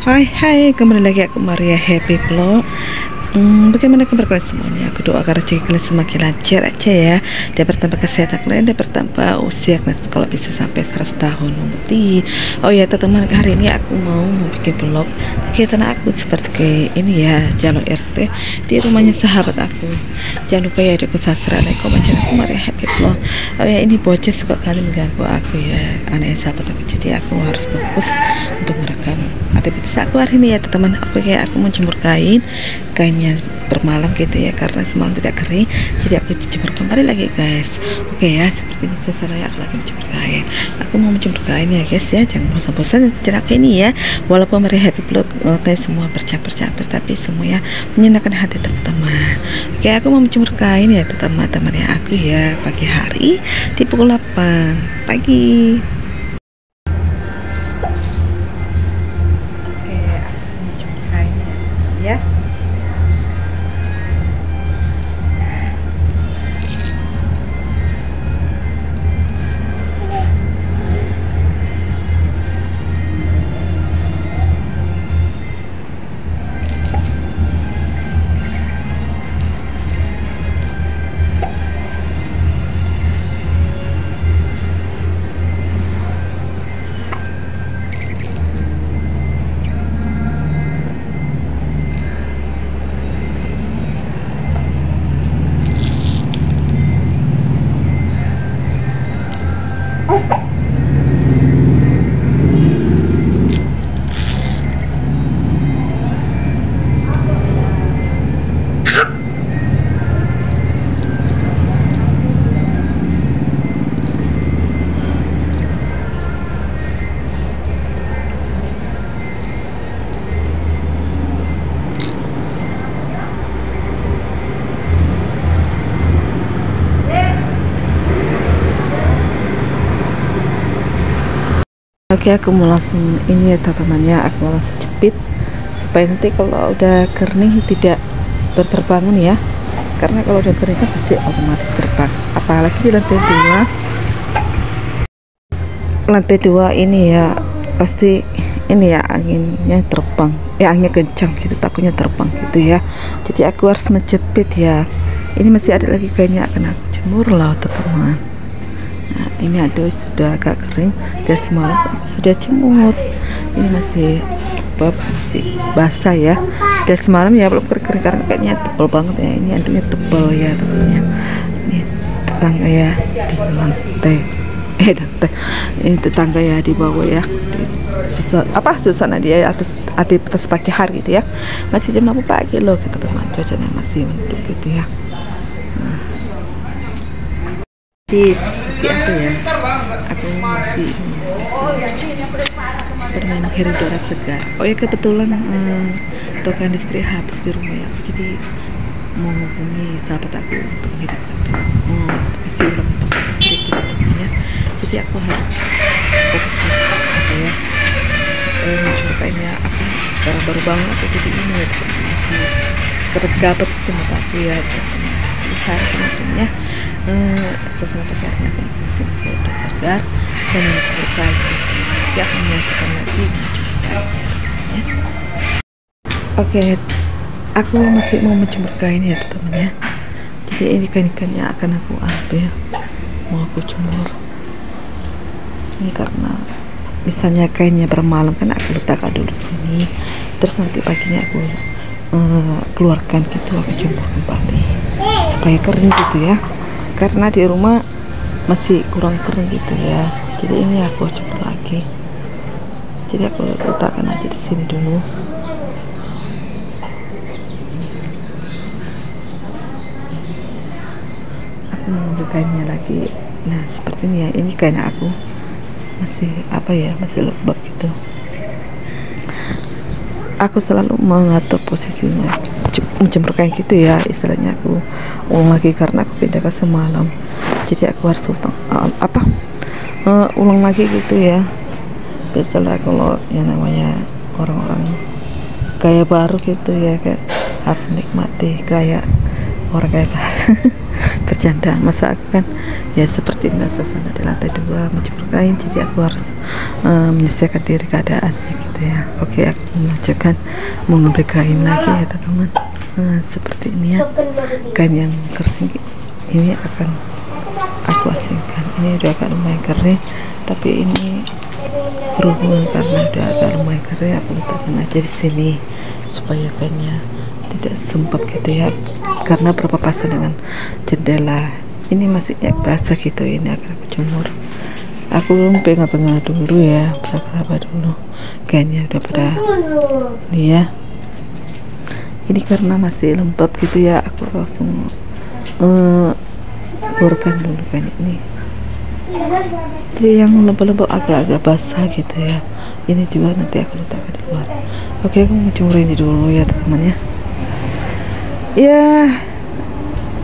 Hai hai, kembali lagi aku Maria Happy Vlog. Bagaimana kabar kalian semuanya? Aku doakan rezeki kalian semakin lancar aja ya. Dan bertambah kesehatan kalian, dan bertambah usia kalian kalau bisa sampai 100 tahun nanti. Oh ya teman-teman, hari ini aku mau bikin vlog kegiatan aku seperti ini ya, jalur RT di rumahnya sahabat aku. Jangan lupa ya, aku subscribe, like, komen channel aku Maria Happy Vlog. Oh ya, ini bocah suka kali mengganggu aku ya, anaknya sahabat aku, jadi aku harus fokus untuk merekam aktivitas aku hari ini ya teman-teman. Aku mau jemur kainnya bermalam gitu ya, karena semalam tidak kering, jadi aku jemur kembali lagi guys. Oke ya, seperti ini saya aku lagi menjemur kain. Aku mau menjemur kain ya guys ya, jangan bosan-bosan dengan aku ini ya. Walaupun Maria Happy Vlog semua bercampur-campur, tapi semuanya menyenangkan hati teman-teman. Oke, aku mau menjemur kain ya teman-teman ya, aku ya pagi hari di pukul 8 pagi. Ya. Oke, aku mau langsung ini ya teman-temannya, aku mau langsung jepit supaya nanti kalau udah kering tidak berterbangan ya, karena kalau udah kering kan pasti otomatis terbang, apalagi di lantai dua ini ya, pasti ini ya anginnya terbang ya, anginnya kencang gitu, takutnya terbang gitu ya, jadi aku harus menjepit ya. Ini masih ada lagi kayaknya akan aku jemur lah teman-teman. Nah, ini aduh sudah agak kering dari semalam sudah jemur, ini masih basah ya dari semalam ya, belum kering karena kayaknya tebal banget ya, ini aduhnya tebal ya temennya. Ini tetangga ya di lantai ini tetangga ya di bawah ya, suasana dia atas pagi hari gitu ya, masih jam 6 pagi loh gitu teman, cuacanya masih mendung gitu ya. Masih apa ya, aku masih bermain air udara segar. Oh ya, kebetulan token listrik habis di rumah ya, jadi mau menghubungi sahabat aku untuk menghidupkan kasih ulang token listrik gitu ya, jadi aku harus fokus apa ya, mencoba ini ya, apa baru bangun aku jadi ini ya, masih gabet-gabet itu mata aku ya, hari kemarinnya suasana pacarnya aku masih udah segar dan berkait ya, aku menyatakan lagi ya. Oke, aku masih mau menjemur kain ya teman-teman ya, jadi ini kain-kainnya akan aku ambil, mau aku jemur ini, karena misalnya kainnya bermalam kan aku letakkan dulu di sini, terus nanti paginya aku keluarkan gitu, aku jemur kembali supaya kering gitu ya, karena di rumah masih kurang kering gitu ya, jadi ini aku jemur lagi, jadi aku letakkan aja di sini dulu. Aku mengambil kainnya lagi, nah seperti ini ya, ini kain aku masih apa ya, masih lembab gitu. Aku selalu mengatur posisinya menjemur kain gitu ya, istilahnya aku ulang lagi karena aku pindah ke semalam, jadi aku harus ulang lagi gitu ya. Biasalah kalau yang namanya orang-orang gaya baru gitu ya kan, harus menikmati kayak orang kayak bercanda, masa aku kan ya seperti ini suasana di lantai 2 menjemur kain, jadi aku harus menyesuaikan diri keadaannya gitu ya. Oke, mengerjakan, mau ngambil kain lagi ya teman-teman. Nah, seperti ini ya, kain yang kering ini akan aku asingkan. Ini udah agak lumayan kering, tapi ini berhubungan karena udah agak lumayan kering, aku letakkan aja di sini supaya kainnya tidak sempap gitu ya, karena berpapasan dengan jendela. Ini masih ya basah gitu, ini akan aku jemur. Aku pengen dulu ya, berapa dulu kainnya udah pada nih ya. Ini karena masih lembab gitu ya, aku langsung keluarkan dulu kain ini. Jadi yang lembab-lembab agak-agak basah gitu ya, ini juga nanti aku letakkan di luar. Oke, aku mau jemur ini dulu ya teman-teman ya. Ya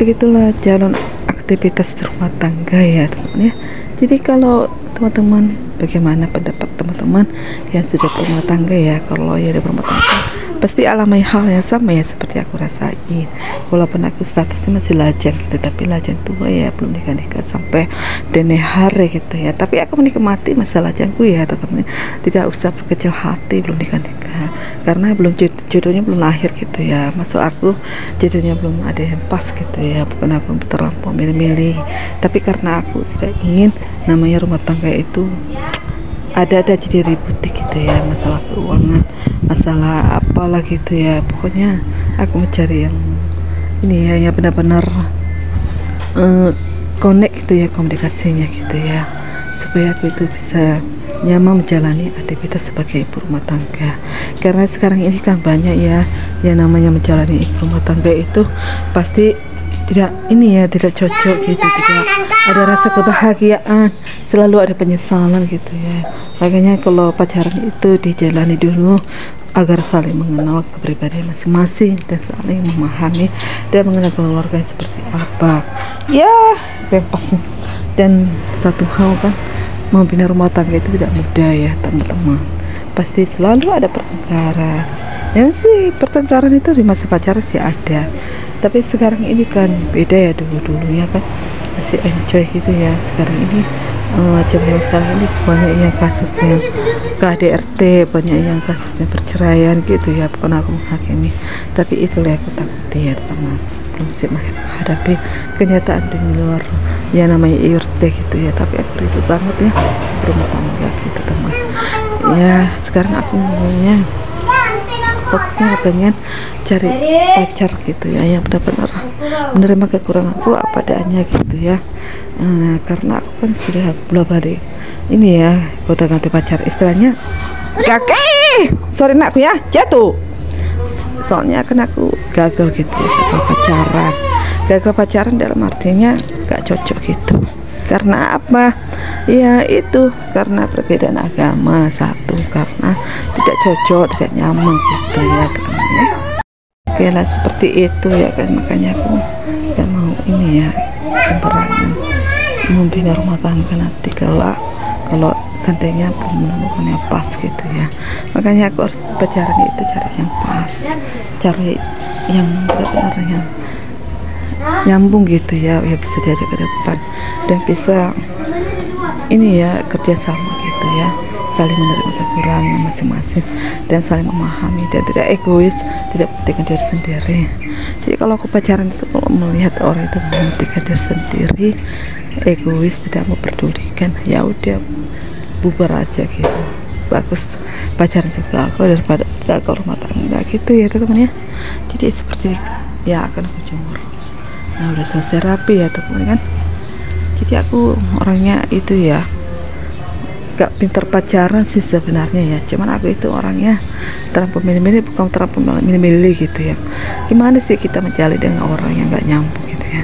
begitulah jalan aktivitas rumah tangga ya teman-teman ya. Jadi kalau teman-teman, bagaimana pendapat teman-teman yang sudah berumah tangga ya? Kalau ya udah berumah tangga pasti alami hal yang sama ya seperti aku rasain. Walaupun aku statusnya masih lajang gitu, tapi lajang tua ya, belum nikah sampai dini hari gitu ya. Tapi aku menikmati masa lajangku ya teman-teman. Tidak usah berkecil hati belum nikah karena belum jodohnya belum lahir gitu ya. Masuk aku jodohnya belum ada yang pas gitu ya. Bukan aku terlampau milih-milih, tapi karena aku tidak ingin namanya rumah tangga itu ada jadi ribut gitu ya, masalah keuangan, masalah apalah gitu ya. Pokoknya aku mencari yang ini ya, yang benar-benar connect gitu ya, komunikasinya gitu ya, supaya aku itu bisa nyaman menjalani aktivitas sebagai ibu rumah tangga. Karena sekarang ini kan banyak ya yang namanya menjalani ibu rumah tangga itu pasti tidak ini ya, tidak cocok gitu, tidak ada rasa kebahagiaan, selalu ada penyesalan gitu ya. Makanya kalau pacaran itu dijalani dulu agar saling mengenal kepribadian masing-masing dan saling memahami dan mengenal keluarga seperti apa ya, bebas. Dan satu hal kan, membina rumah tangga itu tidak mudah ya teman-teman, pasti selalu ada pertengkaran. Ya sih, pertengkaran itu di masa pacaran sih ada, tapi sekarang ini kan beda ya, dulu-dulunya kan masih enjoy gitu ya. Sekarang ini zaman sekarang ini banyak yang kasusnya KDRT, banyak yang kasusnya perceraian gitu ya. Bukan aku menghakimi, tapi itulah yang aku takuti ya teman, belum siap menghadapi kenyataan di luar ya, namanya IRT gitu ya. Tapi aku rindu banget ya berumah tangga gitu teman ya. Sekarang aku maunya fokusnya pengen cari pacar gitu ya, yang benar-benar menerima kekuranganku apa adanya gitu ya. Karena aku kan sudah belum balik ini ya, kota ganti pacar istilahnya. Kakek, sorry nakku ya, jatuh. Soalnya kan aku gagal gitu ya, gagal pacaran dalam artinya gak cocok gitu. Karena apa? Ya itu karena perbedaan agama, satu karena tidak cocok, tidak nyaman gitu ya teman-teman. Oke lah, seperti itu ya kan, makanya aku gak mau ini ya sembarangan membina rumah tangga nanti kalau seandainya belum menemukan yang pas gitu ya. Makanya aku harus pacaran itu cari yang pas, cari yang benar-benar yang nyambung gitu ya, ya bisa diajak ke depan dan bisa ini ya kerjasama gitu ya, saling menerima kekurangan masing-masing dan saling memahami dan tidak egois, tidak mementingkan diri sendiri. Jadi kalau aku pacaran itu kalau melihat orang itu mementingkan diri sendiri, egois, tidak memperdulikan, ya udah bubar aja gitu. Bagus pacaran juga aku daripada gagal rumah tangga gitu ya teman-teman ya. Jadi seperti ya akan aku jemur. Nah udah selesai rapi ya teman-teman kan. Jadi aku orangnya itu ya gak pinter pacaran sih sebenarnya ya, cuman aku itu orangnya terlalu milih-milih, bukan terlalu milih-milih gitu ya. Gimana sih kita menjalin dengan orang yang gak nyambung gitu ya,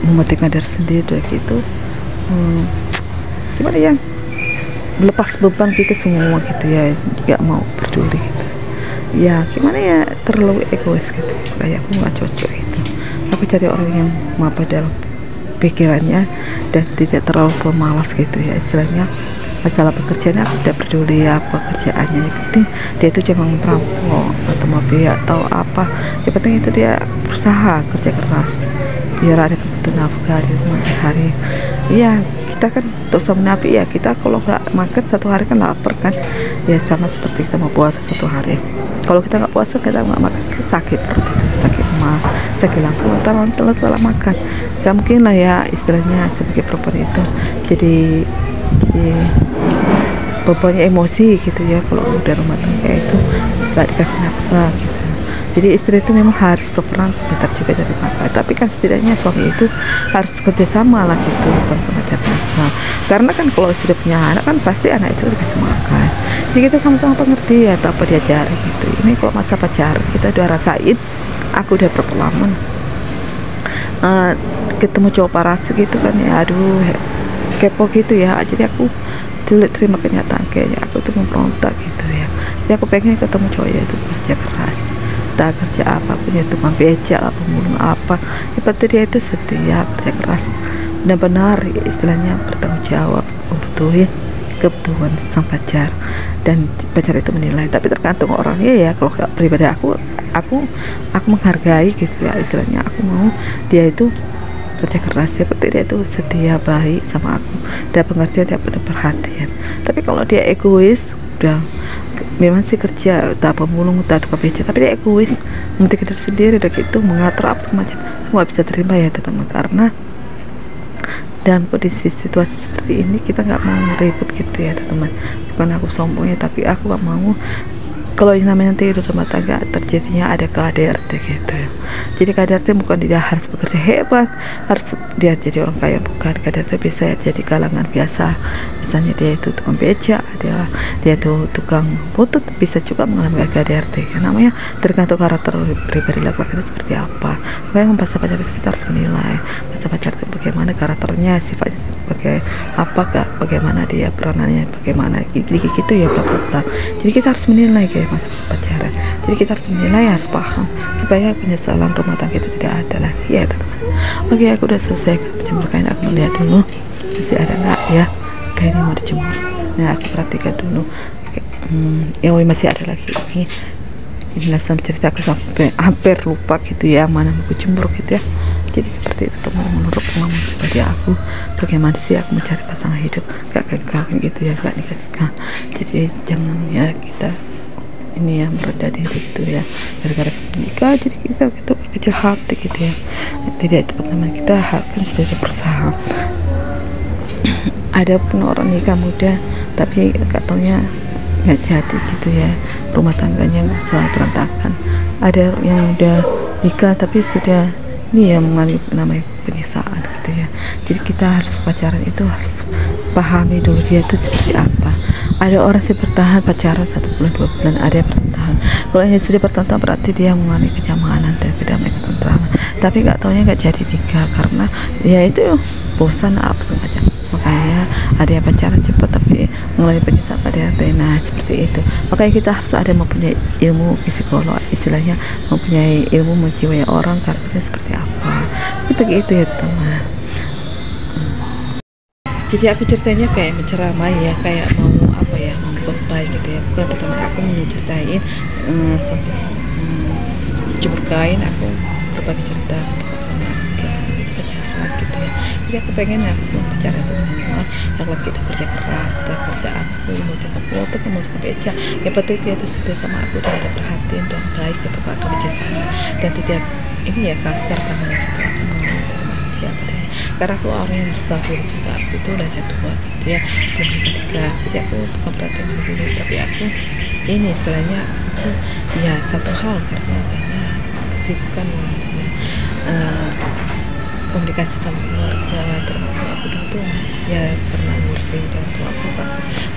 mementingkan diri sendiri gitu. Gimana ya, melepas beban gitu semua gitu ya, gak mau peduli gitu ya. Gimana ya, terlalu egois gitu, kayak aku gak cocok gitu. Aku cari orang yang apa dalam pikirannya dan tidak terlalu pemalas gitu ya, istilahnya masalah pekerjaan aku tidak peduli ya pekerjaannya, yang penting dia itu jangan merampok atau mafia atau apa, yang penting itu dia berusaha kerja keras biar ada kebutuhan nafkah di rumah sehari ya kita kan dosa munafik ya, kita kalau nggak makan satu hari kan lapar kan ya, sama seperti kita mau puasa satu hari. Kalau kita nggak puasa, kita nggak makan, sakit perut, sakit mah, sakit lambung, telat makan. Gak mungkin lah ya, istilahnya sebagai perempuan itu jadi bebannya emosi gitu ya, kalau udah rumah tangga itu nggak dikasih nafkah gitu. Jadi istri itu memang harus berperan pintar juga dari nafkah, tapi kan setidaknya suami itu harus kerja sama lah gitu, sama-sama cari nafkah. Karena kan kalau sudah punya anak kan pasti anak itu dikasih makan, jadi kita sama-sama pengerti ya, tanpa diajari gitu. Ini kalau masa pacaran kita udah rasain, aku udah berapa lama ketemu cowok paras gitu kan ya, aduh kepo gitu ya. Jadi aku sulit terima kenyataan, kayaknya aku tuh memberontak gitu ya. Jadi aku pengen ketemu cowok ya itu kerja keras, tak kerja apapun ya, tukang becak lah, pemulung apa, seperti dia itu setia, kerja keras, benar-benar istilahnya bertanggung jawab membutuhin kebutuhan sang pacar, dan pacar itu menilai. Tapi tergantung orangnya ya. Kalau pribadi aku menghargai gitu ya, istilahnya aku mau dia itu kerja keras, seperti dia itu setia, baik sama aku, dan pengertian, dia penuh perhatian. Tapi kalau dia egois, udah memang sih kerja tak pemulung tak tukang beca, tapi dia egois, nanti diri sendiri, udah gitu mengatur apa semacam, semua bisa terima ya teman. Karena dalam kondisi situasi seperti ini kita nggak mau ribut gitu ya teman. Bukan aku sombong ya, tapi aku nggak mau kalau yang namanya nanti hidup rumah tangga terjadinya ada KDRT gitu ya. Jadi KDRT bukan dia harus bekerja hebat, harus dia jadi orang kaya, bukan. KDRT bisa jadi kalangan biasa, misalnya dia itu tukang beca, dia itu tukang butut, bisa juga mengalami KDRT ya. Namanya tergantung karakter pribadi laki-laki itu seperti apa. Makanya masa pacar itu kita harus menilai masa pacar itu bagaimana karakternya, sifatnya sebagai apa, bagaimana dia peranannya, bagaimana gitu ya, bla bla bla. Jadi kita harus menilai kayak masa pacaran. Jadi kita harus menilai, harus paham supaya penyesalan rumah tangga itu tidak ada lagi ya teman. Oke, aku udah selesai menjemur kain. Aku melihat dulu masih ada nggak ya kainnya mau dijemur. Nah, aku perhatikan dulu. Ya masih ada lagi. Inilah sama cerita aku sampai hampir lupa gitu ya, mana mau jemur gitu ya. Jadi seperti itu teman, menurut pengalaman pribadi aku, bagaimana sih aku mencari pasangan hidup, gak kawin gitu ya, gak nikah. Jadi jangan ya kita ini ya merendah diri gitu ya, gara-gara nikah jadi kita berkecil hati gitu ya. Tidak, teman-teman, kita akan sudah berusaha. Ada pun orang nikah muda tapi gak taunya nggak jadi gitu ya, rumah tangganya selalu berantakan. Ada yang udah nikah tapi sudah ini ya mengalami namanya penyiksaan gitu ya. Jadi kita harus pacaran itu harus pahami dulu dia itu seperti apa. Ada orang sih bertahan pacaran 1 bulan 2 bulan, ada yang bertahan. Kalau yang sudah bertahan berarti dia mengalami kenyamanan dan kedamaian ketentraman. Tapi nggak taunya nggak jadi nikah karena ya itu bosan apa sengaja. Makanya ada yang pacaran cepat tapi mengalami penyiksaan pada hati. Nah seperti itu. Makanya kita harus ada mempunyai ilmu psikolog, istilahnya mempunyai ilmu menjiwai orang karakternya seperti apa. Jadi begitu ya teman. Jadi aku ceritanya kayak menceramai ya, kayak mau apa ya, membuat baik gitu ya. Bukan teman aku menceritain sampai jemur kain, aku berbagi cerita pacaran gitu ya. Jadi aku pengen aku bicara itu semua laki-laki itu kerja keras, dan kerja aku mau cakap foto, mau cakap beca, yang penting dia itu sudah sama aku dan ada perhatian dan baik ya, ada kerja sama dan tidak ini ya kasar karena gitu. Aku mau ya karena aku orang yang berstabil juga, aku tuh udah tua gitu ya, belum nikah. Jadi aku bukan perhatian dulu, tapi aku ini istilahnya aku ya satu hal karena kesibukan komunikasi sama keluarga, termasuk aku dulu tuh ya pernah ngurusin orang tua aku kan,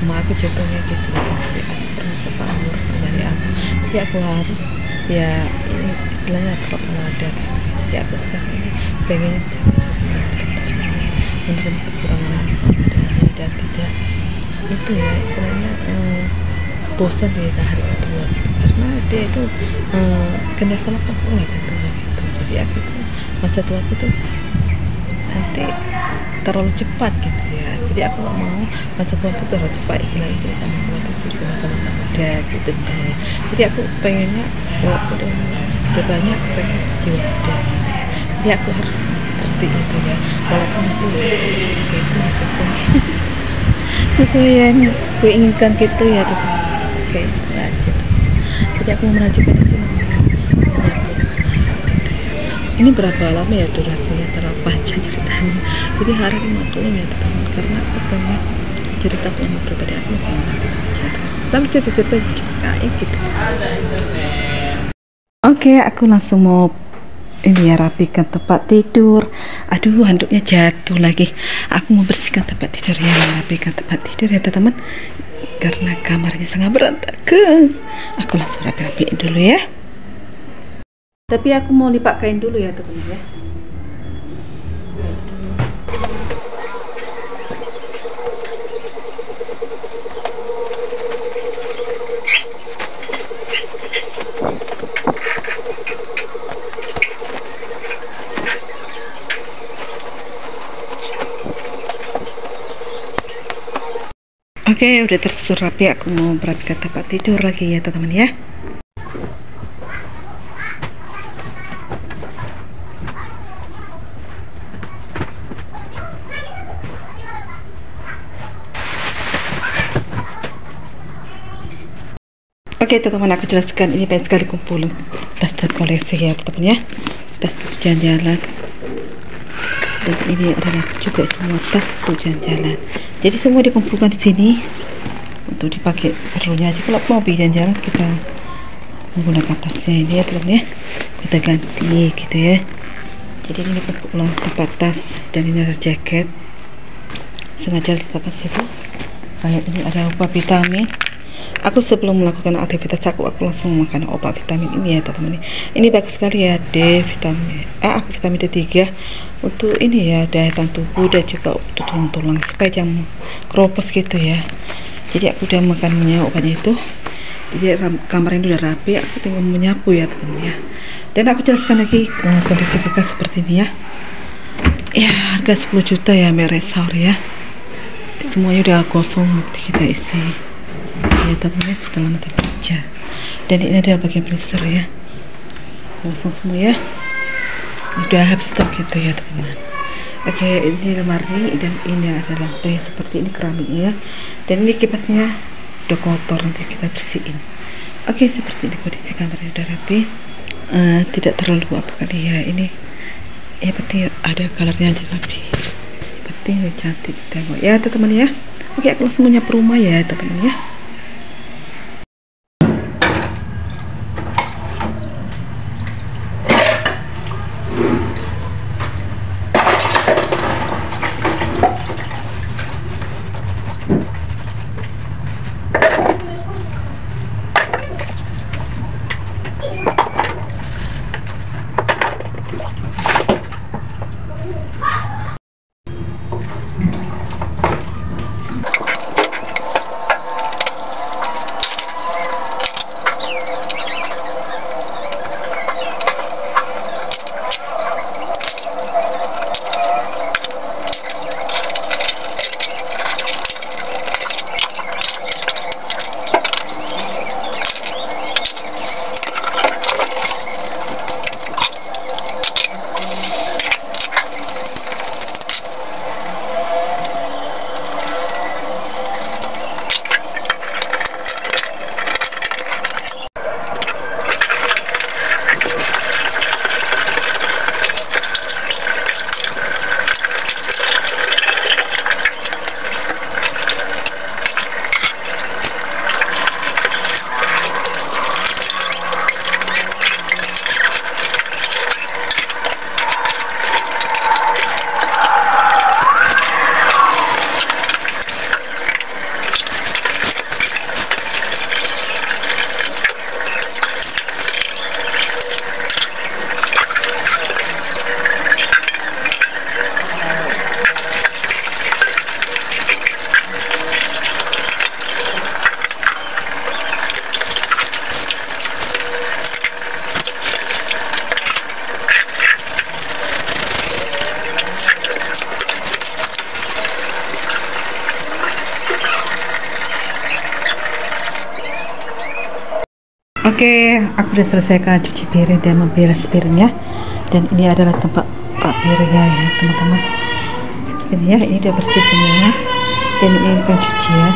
sama aku contohnya gitu. Jadi aku pernah sempat ngurusin dari aku, jadi aku harus ya ini istilahnya perlu ada gitu. Jadi aku sekarang ini pengen menerima kekurangan adanya dan tidak itu ya istilahnya bosan di hari kedua gitu, karena dia itu kena salah pokok gitu. Jadi aku tuh masa tua aku tuh nanti terlalu cepat gitu ya. Jadi aku gak mau masa tua aku terlalu cepat, istilahnya itu sama-sama tuh sudah sama-sama ada gitu. Jadi aku pengennya walaupun udah banyak, pengen berjiwa muda. Jadi aku harus seperti itu ya, walaupun itu sesuai yang gue inginkan gitu ya teman. Oke, lanjut. Jadi aku mengajukan itu ini berapa lama ya durasinya, terlalu panjang ceritanya, jadi harap maklum ya teman, karena aku banyak cerita pengalaman pribadi aku tapi cerita-cerita kayak gitu. Oke, aku langsung mau ini ya, rapikan tempat tidur. Aduh, handuknya jatuh lagi. Aku mau bersihkan tempat tidur ya, rapikan tempat tidur ya teman, karena kamarnya sangat berantakan. Aku langsung rapi-rapiin dulu ya. Tapi aku mau lipat kain dulu ya teman ya. Oke, udah tersusun rapi. Aku mau merapikan tempat tidur lagi ya teman-teman ya. Oke teman-teman, aku jelaskan ini banyak sekali kumpulan tas-tas koleksi ya teman-teman ya, tas jalan-jalan, dan ini adalah juga semua tas untuk jalan-jalan. Jadi semua dikumpulkan di sini untuk dipakai perlunya aja. Kalau mau pergi jalan-jalan kita menggunakan tasnya ini ya teman-teman ya, kita ganti gitu ya. Jadi ini kumpulan tempat tas, dan ini ada jaket sengaja diletakkan situ. Kayak ini ada obat vitamin. Aku sebelum melakukan aktivitas aku langsung makan obat vitamin ini ya teman-teman. Ini bagus sekali ya, vitamin D3 untuk ini ya, daya tahan tubuh dan juga untuk tulang-tulang supaya jangan keropos gitu ya. Jadi aku udah makannya obatnya itu. Jadi kamar ini udah rapi, aku tinggal menyapu ya teman-teman ya. Dan aku jelaskan lagi kondisi kulkas seperti ini ya. Ya, harga 10 juta ya, merek Saur ya. Semuanya udah kosong, nanti kita isi ya teman-teman setelah nanti kerja. Dan ini ada bagian freezer ya, kosong semua ya, udah habis stok gitu ya teman-teman. Oke, ini lemari, dan ini ada lantai seperti ini keramiknya ya, dan ini kipasnya udah kotor, nanti kita bersihin. Oke, seperti ini kondisi kamarnya udah rapi, tidak terlalu apa kali ya, ini ya penting ada colornya aja rapi, penting cantik tengok ya teman-teman ya. Oke, aku langsung menyapu rumah ya teman-teman ya. Oke, aku udah selesaikan cuci piring dan memberes piringnya. Dan ini adalah tempat piringnya ya teman-teman, seperti ini ya. Ini udah bersih semua. Dan ini kan cucian,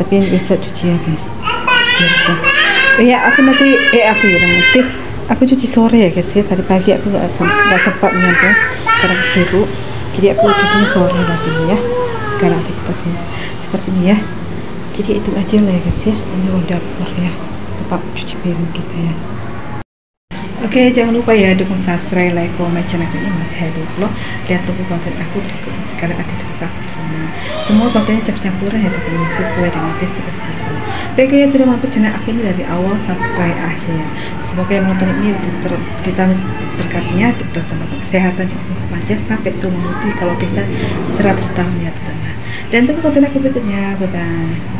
tapi biasa cucian kan. Ya aku nanti aku cuci sore ya guys ya. Tadi pagi aku nggak sempat menyambung karena sibuk, jadi aku cucinya sore lagi ya. Sekarang aktivitasnya seperti ini ya. Jadi itu aja lah ya guys ya. Ini ruang dapur ya, tempat cuci piring kita ya. Oke, jangan lupa ya dukung subscribe, like, komen channel ini Happy Vlog. Lihat tunggu konten aku berikutnya. Sekarang aktivitas aku semua kontennya campur-campuran ya teman-teman, sesuai dengan deskripsiku. Thank you ya sudah mampir channel aku ini dari awal sampai akhir. Semoga yang menonton ini kita berkatnya bertambah kesehatan aja sampai tua menguti kalau bisa 100 tahun ya teman-teman. Dan tunggu konten aku berikutnya. Bye bye.